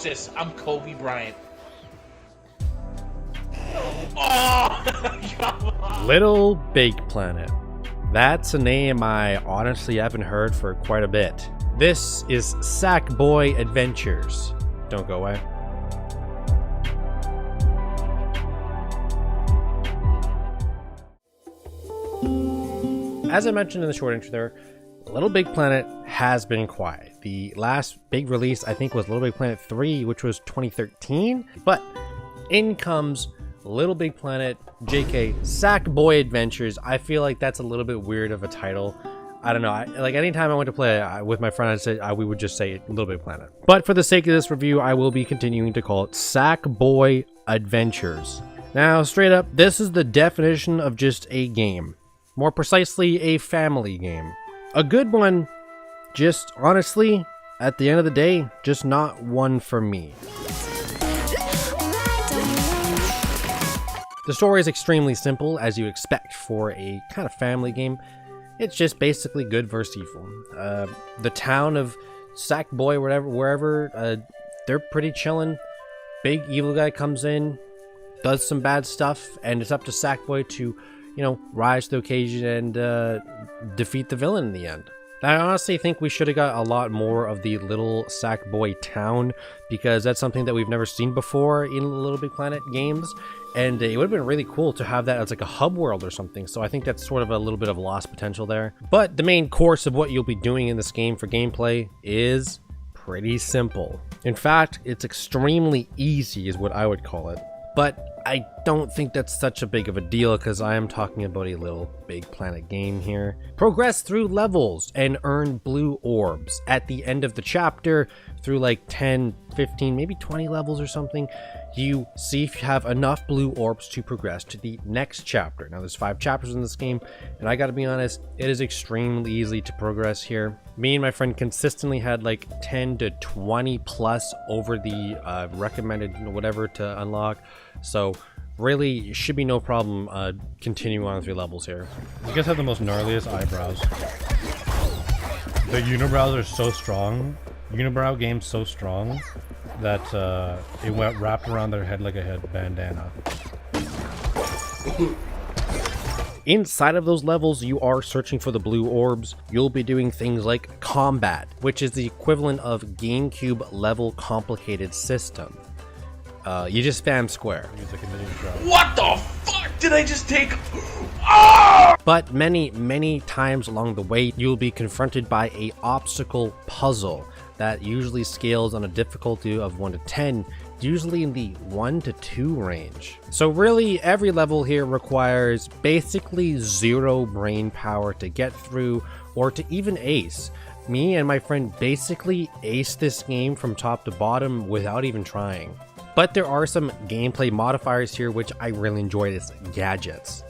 watch this. I'm Kobe Bryant. Oh, come on. Little Big Planet. That's a name I honestly haven't heard for quite a bit. This is Sackboy Adventures. Don't go away. As I mentioned in the short intro there, Little Big Planet has been quiet. The last big release, I think, was Little Big Planet 3, which was 2013. But in comes Little Big Planet, JK, Sackboy Adventures. I feel like that's a little bit weird of a title. I don't know. Like anytime I went to play with my friend, we would just say Little Big Planet. But for the sake of this review, I will be continuing to call it Sackboy Adventures. Now, straight up, this is the definition of just a game. More precisely, a family game. A good one, just honestly, at the end of the day, just not one for me. The story is extremely simple, as you expect for a kind of family game. It's just basically good versus evil. The town of Sackboy, wherever, they're pretty chillin'. Big evil guy comes in, does some bad stuff, and it's up to Sackboy to, you know, rise to the occasion and defeat the villain in the end. I honestly think we should have got a lot more of the little Sackboy town, because that's something that we've never seen before in Little Big Planet games, and it would have been really cool to have that as like a hub world or something. So I think that's sort of a little bit of lost potential there. But the main course of what you'll be doing in this game for gameplay is pretty simple. In fact, it's extremely easy is what I would call it. But I don't think that's such a big of a deal, because I am talking about a Little Big Planet game here. Progress through levels and earn blue orbs. At the end of the chapter, through like 10, 15, maybe 20 levels or something, you see if you have enough blue orbs to progress to the next chapter. Now there's 5 chapters in this game, and I gotta be honest, it is extremely easy to progress here. Me and my friend consistently had like 10 to 20 plus over the recommended whatever to unlock. So really should be no problem continuing on through levels here. You guys have the most gnarliest eyebrows. The unibrows are so strong. Unibrow game's so strong that it went wrapped around their head like a head bandana. Inside of those levels, you are searching for the blue orbs. You'll be doing things like combat, which is the equivalent of GameCube level complicated system. You just spam square. What the fuck did I just take? Oh! But many times along the way, you'll be confronted by a obstacle puzzle that usually scales on a difficulty of 1 to 10, usually in the 1 to 2 range. So really, every level here requires basically 0 brain power to get through or to even ace. Me and my friend basically aced this game from top to bottom without even trying. But there are some gameplay modifiers here which I really enjoyed as gadgets.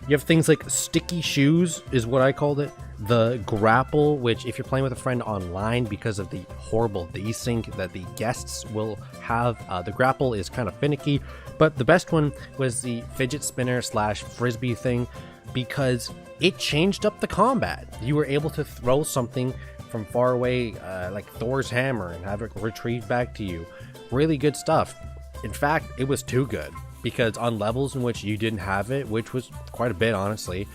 You have things like sticky shoes, is what I called it. The grapple, which if you're playing with a friend online, because of the horrible desync that the guests will have, the grapple is kind of finicky. But the best one was the fidget spinner slash frisbee thing, because it changed up the combat. You were able to throw something from far away, like Thor's hammer, and have it retrieved back to you. Really good stuff. In fact, it was too good, because on levels in which you didn't have it, which was quite a bit honestly,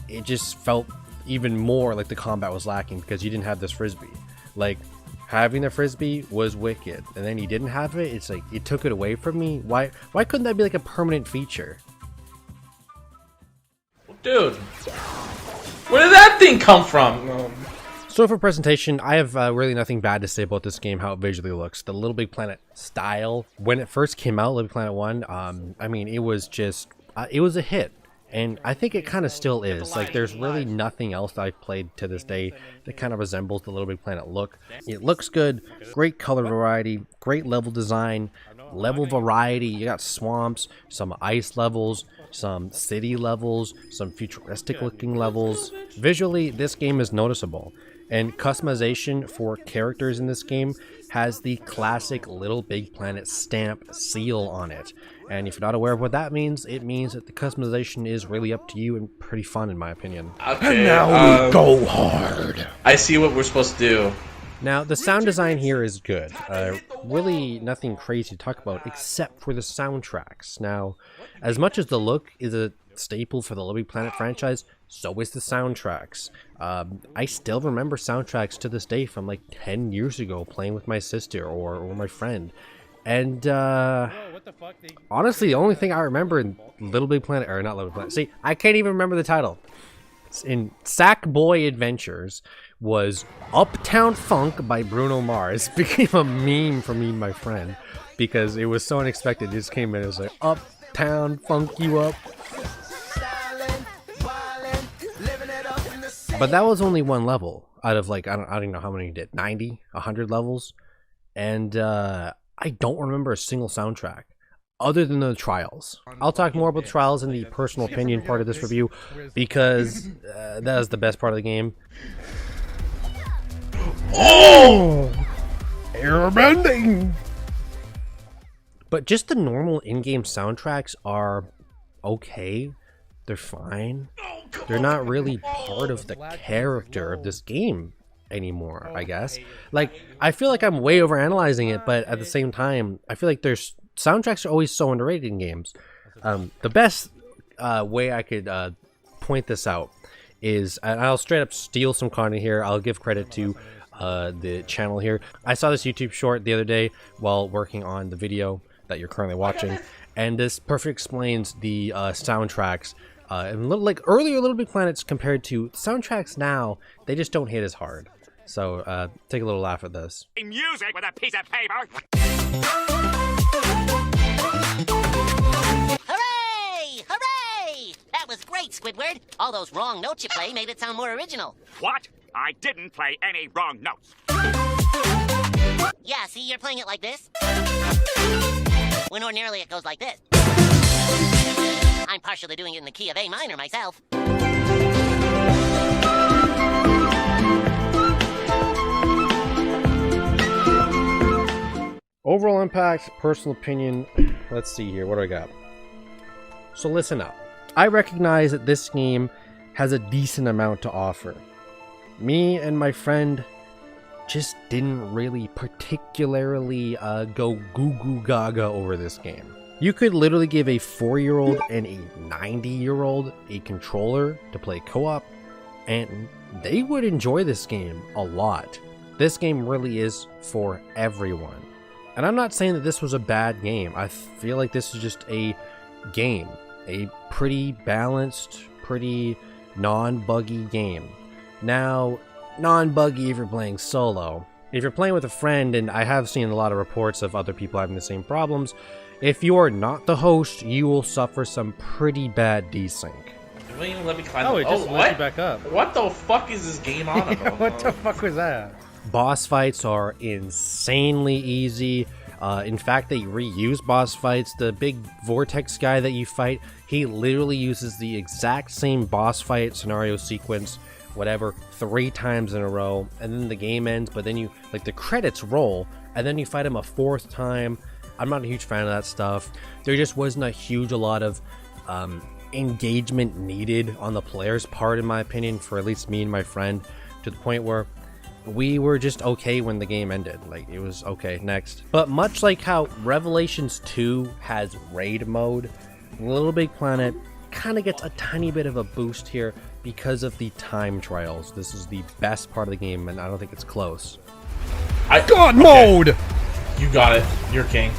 it just felt even more like the combat was lacking because you didn't have this frisbee. Like, having the frisbee was wicked, and then you didn't have it, it's like it took it away from me. Why couldn't that be like a permanent feature? Dude, where did that thing come from? So for presentation, I have really nothing bad to say about this game, how it visually looks. The Little Big Planet style, when it first came out, Little Big Planet 1, I mean, it was just, it was a hit. And I think it kind of still is. Like, there's really nothing else that I've played to this day that kind of resembles the Little Big Planet look. It looks good, great color variety, great level design, level variety. You got swamps, some ice levels, some city levels, some futuristic looking levels. Visually, this game is noticeable. And customization for characters in this game has the classic Little Big Planet stamp seal on it. And if you're not aware of what that means, it means that the customization is really up to you and pretty fun in my opinion. Okay, And now we go hard. I see what we're supposed to do. Now, the sound design here is good. Really nothing crazy to talk about except for the soundtracks. Now, as much as the look is a staple for the Little Big Planet franchise, so is the soundtracks. I still remember soundtracks to this day from like 10 years ago playing with my sister or my friend. And honestly, the only thing I remember in Little Big Planet, or not Little Big Planet, see, I can't even remember the title. In Sackboy Adventures was Uptown Funk by Bruno Mars. Became a meme for me and my friend because it was so unexpected. It just came in, it was like, Uptown Funk you up. But that was only one level out of like, I don't know how many you did, 90, 100 levels. And I don't remember a single soundtrack other than the trials. I'll talk more about the trials in the personal opinion part of this review because that is the best part of the game. Oh! Airbending! But just the normal in-game soundtracks are okay. They're fine. They're not really part of the character of this game anymore, I guess. Like, I feel like I'm way overanalyzing it, but at the same time, I feel like there's soundtracks are always so underrated in games. The best way I could point this out is, and I'll straight up steal some content here. I'll give credit to the channel here. I saw this YouTube short the other day while working on the video that you're currently watching, and this perfectly explains the soundtracks and like earlier Little Big Planets compared to soundtracks now. They just don't hit as hard. So take a little laugh at this. Music with a piece of paper. Hooray! Hooray! That was great, Squidward. All those wrong notes you play made it sound more original. What? I didn't play any wrong notes. Yeah, see, you're playing it like this. When ordinarily it goes like this. I'm partial to doing it in the key of A minor myself. Overall impact, personal opinion. Let's see here. What do I got? So listen up. I recognize that this game has a decent amount to offer. Me and my friend just didn't really particularly go goo goo gaga over this game. You could literally give a 4-year-old and a 90-year-old a controller to play co-op, and they would enjoy this game a lot. This game really is for everyone. And I'm not saying that this was a bad game. I feel like this is just a game. A pretty balanced, pretty non-buggy game. Now, non-buggy if you're playing solo. If you're playing with a friend, and I have seen a lot of reports of other people having the same problems, if you are not the host, you will suffer some pretty bad desync. It won't even let me climb. Oh, it just what? let you back up. What the fuck is this game on about? What the fuck was that? Boss fights are insanely easy. In fact, they reuse boss fights. The big vortex guy that you fight, he literally uses the exact same boss fight scenario sequence, whatever, 3 times in a row, and then the game ends, but then you, like, the credits roll, and then you fight him a 4th time. I'm not a huge fan of that stuff. There just wasn't a lot of engagement needed on the player's part, in my opinion, for at least me and my friend, to the point where we were just okay when the game ended. Like, it was okay, next. But much like how Revelations 2 has raid mode, Little Big Planet kind of gets a tiny bit of a boost here because of the time trials. This is the best part of the game, and I don't think it's close. God mode! You got it. You're king.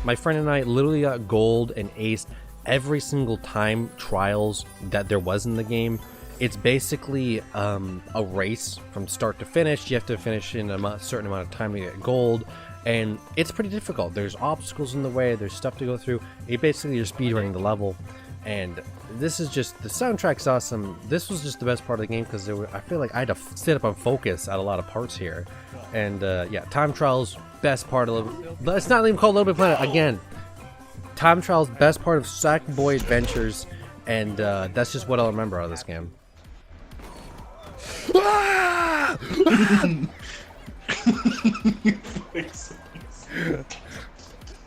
My friend and I literally got gold and aced every single time trials that there was in the game. It's basically a race from start to finish. You have to finish in a certain amount of time to get gold, and it's pretty difficult. There's obstacles in the way, there's stuff to go through. Basically, you're speedrunning the level, and this is just, the soundtrack's awesome. This was just the best part of the game because I feel like I had to sit up and focus at a lot of parts here. And yeah, time trials, best part of it's not even called Little Big Planet again. Time trials, best part of Sackboy Adventures, and that's just what I'll remember out of this game.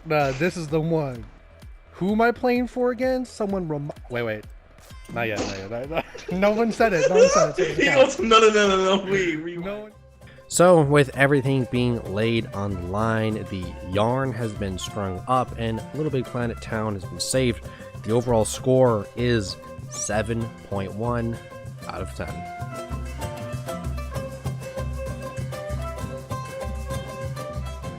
Nah, this is the one. Who am I playing for again? Someone wait. Not yet. No one said it. No one said it. He goes, no, wait. No one. So, with everything being laid on the line, the yarn has been strung up, and Little Big Planet Town has been saved. The overall score is 7.1 out of 10.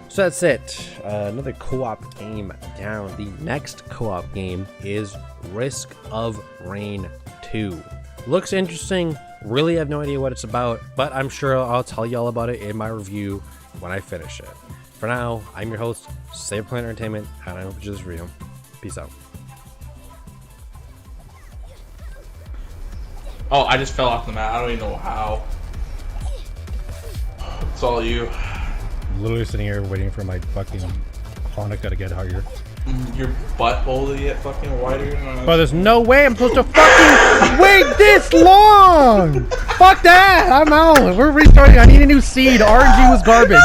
So that's it. Another co-op game down. The next co-op game is Risk of Rain 2. Looks interesting. Really have no idea what it's about, but I'm sure I'll tell you all about it in my review when I finish it. For now, I'm your host, Save Planet Entertainment, and I hope this is real. Peace out. Oh, I just fell off the mat. I don't even know how. It's all you. Literally sitting here waiting for my fucking Hanukkah to get higher. Your butthole to get fucking wider. But there's no way I'm supposed to fucking wait this long! Fuck that! I'm out! We're restarting. I need a new seed. RNG was garbage.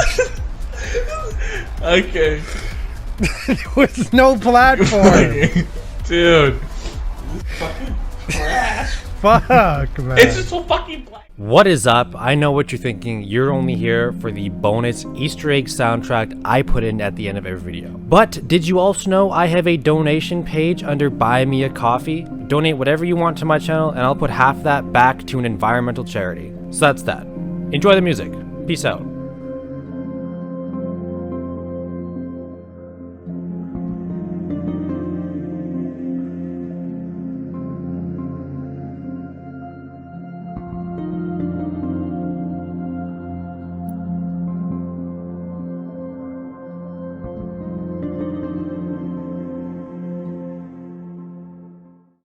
Okay. There was no platform. Dude. Fucking trash. Fuck, man. It's just so fucking black. What is up? I know what you're thinking. You're only here for the bonus Easter egg soundtrack I put in at the end of every video. But did you also know I have a donation page under Buy Me a Coffee? Donate whatever you want to my channel and I'll put half that back to an environmental charity. So that's that. Enjoy the music. Peace out.